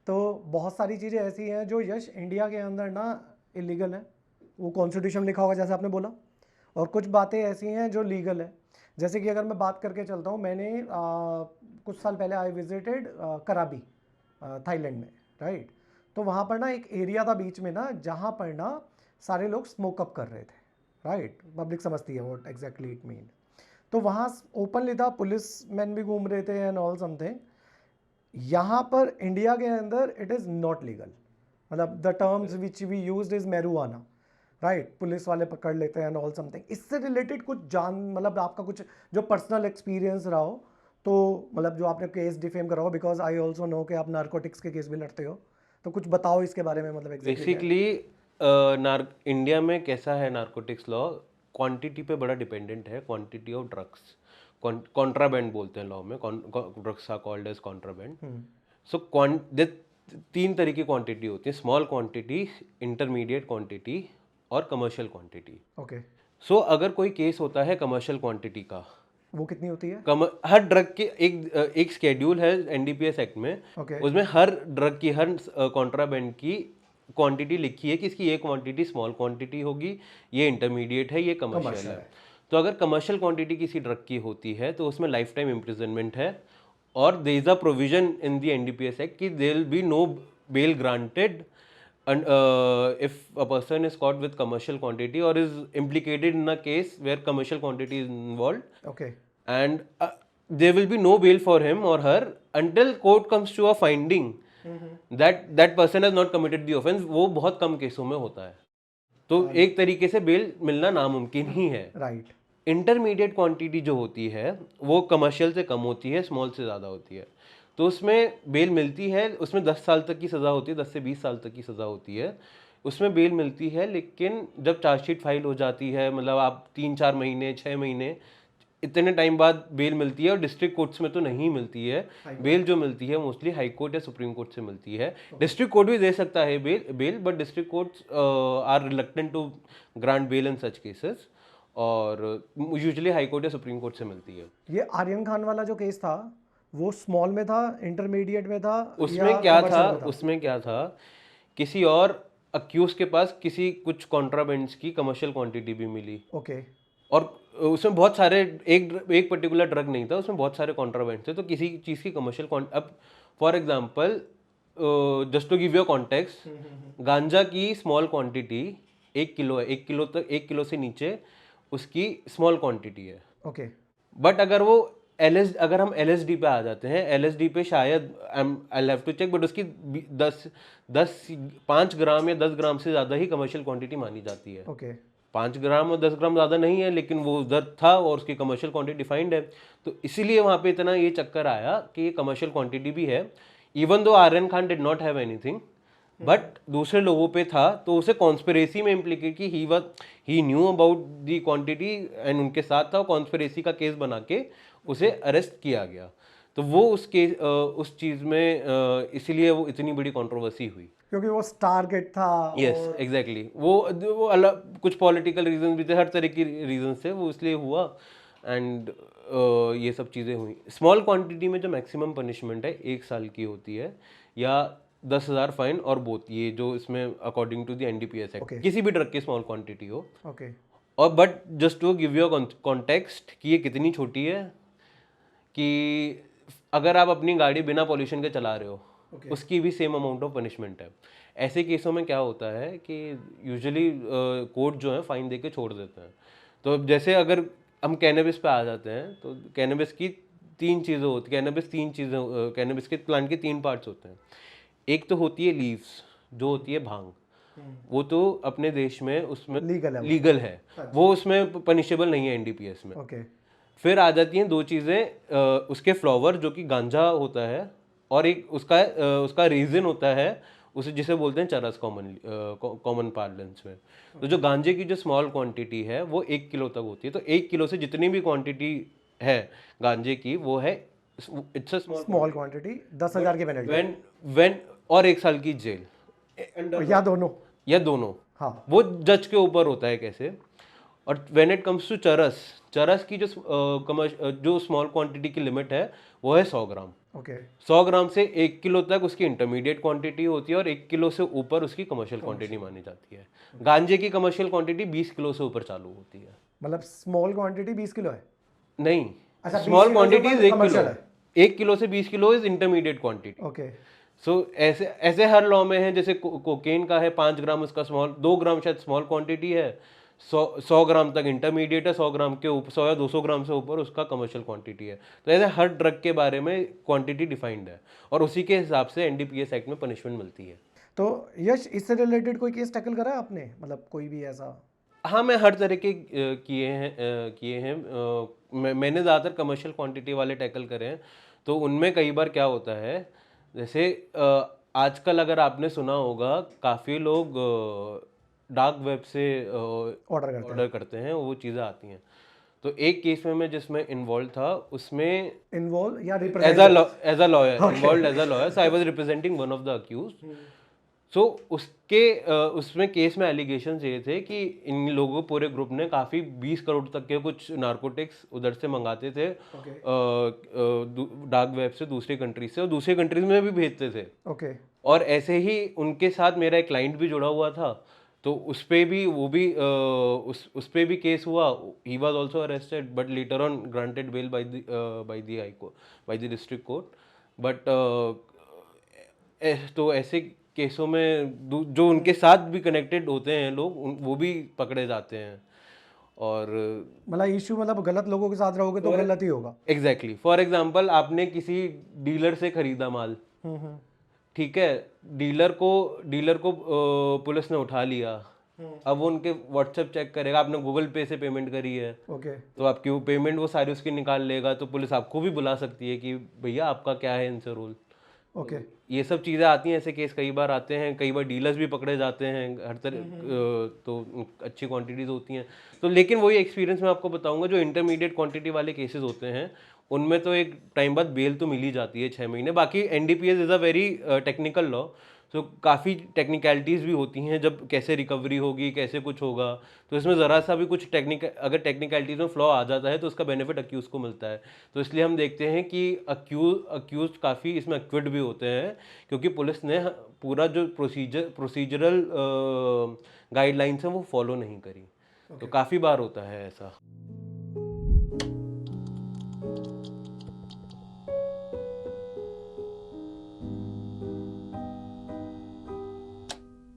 तो बहुत सारी चीज़ें ऐसी हैं जो यश इंडिया के अंदर ना इलीगल है, वो कॉन्स्टिट्यूशन में लिखा होगा जैसे आपने बोला, और कुछ बातें ऐसी हैं जो लीगल है। जैसे कि अगर मैं बात करके चलता हूँ, मैंने कुछ साल पहले आई विजिटेड कराबी, थाईलैंड में, राइट। तो वहाँ पर ना एक एरिया था बीच में ना, जहाँ पर ना सारे लोग स्मोकअप कर रहे थे, राइट। पब्लिक समझती है वॉट एग्जैक्टली इट मीन। तो वहाँ ओपनली था, पुलिस मैन भी घूम रहे थे एंड ऑल समथिंग। यहाँ पर इंडिया के अंदर इट इज़ नॉट लीगल, मतलब the terms which we used is marijuana, right. Police वाले पकड़ लेते हैं एंड ऑल समथिंग। इससे रिलेटेड कुछ जान, मतलब आपका कुछ जो पर्सनल एक्सपीरियंस रहा हो, तो मतलब जो आपने केस डिफेम करा हो, बिकॉज आई ऑल्सो नो कि आप नारकोटिक्स के केस भी लड़ते हो, तो कुछ बताओ इसके बारे में, मतलब एग्जैक्टली क्या है। बेसिकली इंडिया में कैसा है नार्कोटिक्स लॉ, क्वांटिटी पे बड़ा डिपेंडेंट है, क्वांटिटी ऑफ ड्रग्स। कॉन्ट्राबैंड बोलते हैं लॉ में, drugs are called as contraband. So तीन तरह की क्वांटिटी होती है, स्मॉल क्वांटिटी, इंटरमीडिएट क्वांटिटी और कमर्शियल क्वांटिटी। ओके। सो अगर कोई केस होता है कमर्शियल क्वांटिटी का, वो कितनी होती है? हर ड्रग के एक स्केड्यूल है एनडीपीएस एक्ट में, ओके। उसमें हर ड्रग की, हर कॉन्ट्राबैंड की क्वांटिटी लिखी है कि इसकी ये क्वांटिटी स्मॉल क्वांटिटी होगी, ये इंटरमीडिएट है, ये कमर्शियल कमर्शियल है। है। तो अगर कमर्शियल क्वांटिटी किसी ड्रग की होती है तो उसमें लाइफ टाइम इम्प्रिजनमेंट है, और there is a provision in the NDPS act कि there will be no bail granted and if a person is caught with commercial quantity or is implicated in a case where commercial quantity is involved, okay. and there will be no bail for him or her until court comes to a finding that that person has not committed the offense। वो बहुत कम केसों में होता है, तो एक तरीके से बेल मिलना नामुमकिन ही है। राइट। इंटरमीडिएट क्वांटिटी जो होती है वो कमर्शियल से कम होती है, स्मॉल से ज़्यादा होती है, तो उसमें बेल मिलती है। उसमें 10 साल तक की सज़ा होती है, 10 से 20 साल तक की सज़ा होती है, उसमें बेल मिलती है। लेकिन जब चार्जशीट फाइल हो जाती है, मतलब आप 3-4 महीने 6 महीने इतने टाइम बाद बेल मिलती है, और डिस्ट्रिक्ट कोर्ट्स में तो नहीं मिलती है बेल। जो मिलती है मोस्टली हाई कोर्ट या सुप्रीम कोर्ट से मिलती है। डिस्ट्रिक्ट कोर्ट भी दे सकता है bail, but district courts are reluctant to grant bail in such cases, और यूजुअली हाई कोर्ट या सुप्रीम कोर्ट से मिलती है। ये आर्यन खान वाला जो केस था, वो स्मॉल में था, इंटरमीडिएट में था, या उसमें क्या था, कमर्शियल में था? उसमें क्या था, किसी और अक्यूज के पास किसी कुछ कॉन्ट्राबेंड्स की कमर्शियल क्वांटिटी भी मिली, ओके। और उसमें बहुत सारे, एक पर्टिकुलर ड्रग नहीं था, उसमें बहुत सारे कॉन्ट्राबेंड्स थे, तो किसी चीज़ की कमर्शियल अब for example, just to give you context, गांजा की स्मॉल क्वांटिटी 1 किलो है, 1 किलो तक, 1 किलो से नीचे उसकी स्मॉल क्वांटिटी है। ओके। बट अगर हम एलएसडी पे आ जाते हैं, एलएसडी पे शायद I have to check, but उसकी 10 10 5 ग्राम या 10 ग्राम से ज़्यादा ही कमर्शियल क्वांटिटी मानी जाती है। ओके। 5 ग्राम और 10 ग्राम ज़्यादा नहीं है, लेकिन वो उधर था और उसकी कमर्शियल क्वांटिटी डिफाइंड है, तो इसीलिए वहाँ पे इतना ये चक्कर आया कि ये कमर्शियल क्वांटिटी भी है। Even though Aryan Khan did not have anything, but दूसरे लोगों पे था, तो उसे कॉन्स्पिरेसी में इम्प्लीकेट की, he knew about the quantity and उनके साथ था, कॉन्स्पिरेसी का केस बना के उसे अरेस्ट किया गया। तो वो उस चीज़ में इसीलिए वो इतनी बड़ी कंट्रोवर्सी हुई, क्योंकि वो स्टार गेट था। Yes exactly. वो अलग कुछ पॉलिटिकल रीजन भी थे, हर तरह की रीजन से वो इसलिए हुआ, एंड ये सब चीज़ें हुई। स्मॉल क्वांटिटी में जो मैक्सिमम पनिशमेंट है 1 साल की होती है, या 10,000 फाइन, और बोथ, ये जो इसमें according to the NDPS act, किसी भी ड्रग की स्मॉल क्वांटिटी हो। ओके। और but just to give you context कि ये कितनी छोटी है, कि अगर आप अपनी गाड़ी बिना पॉल्यूशन के चला रहे हो, उसकी भी सेम अमाउंट ऑफ पनिशमेंट है। ऐसे केसों में क्या होता है कि यूजुअली कोर्ट जो है फाइन दे के छोड़ देते हैं। तो जैसे अगर हम कैनबिस पे आ जाते हैं, तो कैनबिस की 3 चीज़ें होती, कैनबिस के प्लांट के 3 पार्ट्स होते हैं। एक तो होती है लीव्स, जो होती है भांग, वो तो अपने देश में उसमें लीगल है, वो उसमें पनिशेबल नहीं है एनडीपीएस में। ओके। फिर आ जाती हैं 2 चीज़ें, उसके फ्लावर जो कि गांजा होता है, और एक उसका रीजन होता है, उसे जिसे बोलते हैं चरस कॉमन पार्लेंस में। तो जो गांजे की जो स्मॉल क्वांटिटी है वो 1 किलो तक होती है, तो 1 किलो से जितनी भी क्वांटिटी है गांजे की वो है, इट्स अ स्मॉल क्वांटिटी, 10,000 की पेनल्टी, व्हेन और 1 साल की जेल, या दोनों। हाँ। वो जज के ऊपर होता है कैसे। और व्हेन इट कम्स टू चरस की जो स्मॉल क्वांटिटी की लिमिट है वो है 100 ग्राम। ओके 100 ग्राम से 1 किलो तक उसकी इंटरमीडिएट क्वांटिटी होती है और 1 किलो से ऊपर उसकी कमर्शियल क्वांटिटी मानी जाती है। गांजे की कमर्शियल क्वांटिटी 20 किलो से ऊपर चालू होती है। मतलब स्मॉल क्वांटिटी 20 किलो है? नहीं, अच्छा, 20 स्मॉल किलो से क्वांटिटी ऊपर इज 1 commercial किलो। है। 1 किलो से 20 kilo is intermediate quantity. Okay सो ऐसे ऐसे हर लॉ में है, जैसे कोकेन का है 5 ग्राम उसका स्मॉल, 2 ग्राम शायद स्मॉल क्वांटिटी है, 100 ग्राम तक इंटरमीडिएट है, 100 ग्राम के ऊपर 100 या 200 ग्राम से ऊपर उसका कमर्शियल क्वांटिटी है। तो ऐसे हर ड्रग के बारे में क्वांटिटी डिफाइंड है और उसी के हिसाब से एनडीपीएस एक्ट में पनिशमेंट मिलती है। तो यश, इससे रिलेटेड कोई केस टैकल करा है आपने, मतलब कोई भी ऐसा? हाँ, मैं हर तरह के किए हैं। मैंने ज़्यादातर कमर्शियल क्वांटिटी वाले टैकल करे हैं। तो उनमें कई बार क्या होता है, जैसे आजकल अगर आपने सुना होगा, काफ़ी लोग डार्क वेब से ऑर्डर करते हैं, वो चीज़ें आती हैं। तो एक केस में मैं जिसमें इन्वॉल्व था, उसमें इन्वॉल्व या as represent? A lawyer, involve as a lawyer, so I was representing one of the accused. सो उसमें केस में एलिगेशंस ये थे कि इन लोगों, पूरे ग्रुप ने काफ़ी 20 करोड़ तक के कुछ नारकोटिक्स उधर से मंगाते थे, ओके डार्क वेब से, दूसरी कंट्री से, और दूसरी कंट्रीज में भी भेजते थे। ओके और ऐसे ही उनके साथ मेरा एक क्लाइंट भी जुड़ा हुआ था, तो उस पे भी वो भी उस पे भी केस हुआ। He was also arrested but later on granted bail by the high court, by the district court. But तो ऐसे केसों में जो उनके साथ भी कनेक्टेड होते हैं लोग, वो भी पकड़े जाते हैं। और मतलब इशू, मतलब गलत लोगों के साथ रहोगे तो गलत ही होगा। एग्जैक्टली, फॉर एग्जांपल आपने किसी डीलर से खरीदा माल, ठीक है, डीलर को पुलिस ने उठा लिया। अब वो उनके व्हाट्सएप चेक करेगा, आपने गूगल पे से पेमेंट करी है, ओके तो आपकी वो पेमेंट वो सारी उसकी निकाल लेगा। तो पुलिस आपको भी बुला सकती है कि भैया आपका क्या है इनसे रोल। ओके ये सब चीज़ें आती हैं, ऐसे केस कई बार आते हैं, कई बार डीलर्स भी पकड़े जाते हैं हर तरह। तो अच्छी क्वांटिटीज होती हैं। तो लेकिन वही एक्सपीरियंस मैं आपको बताऊंगा, जो इंटरमीडिएट क्वांटिटी वाले केसेस होते हैं उनमें तो एक टाइम बाद बेल तो मिल ही जाती है 6 महीने। बाकी NDPS is a very technical law, तो काफ़ी टेक्निकलिटीज़ भी होती हैं, जब कैसे रिकवरी होगी, कैसे कुछ होगा। तो इसमें ज़रा सा भी कुछ अगर टेक्निकलिटीज़ में फ्लॉ आ जाता है तो उसका बेनिफिट अक्यूज़ को मिलता है। तो इसलिए हम देखते हैं कि अक्यूज़ काफ़ी इसमें एक्विड भी होते हैं, क्योंकि पुलिस ने पूरा जो प्रोसीजरल गाइडलाइंस हैं वो फॉलो नहीं करी। तो काफ़ी बार होता है ऐसा।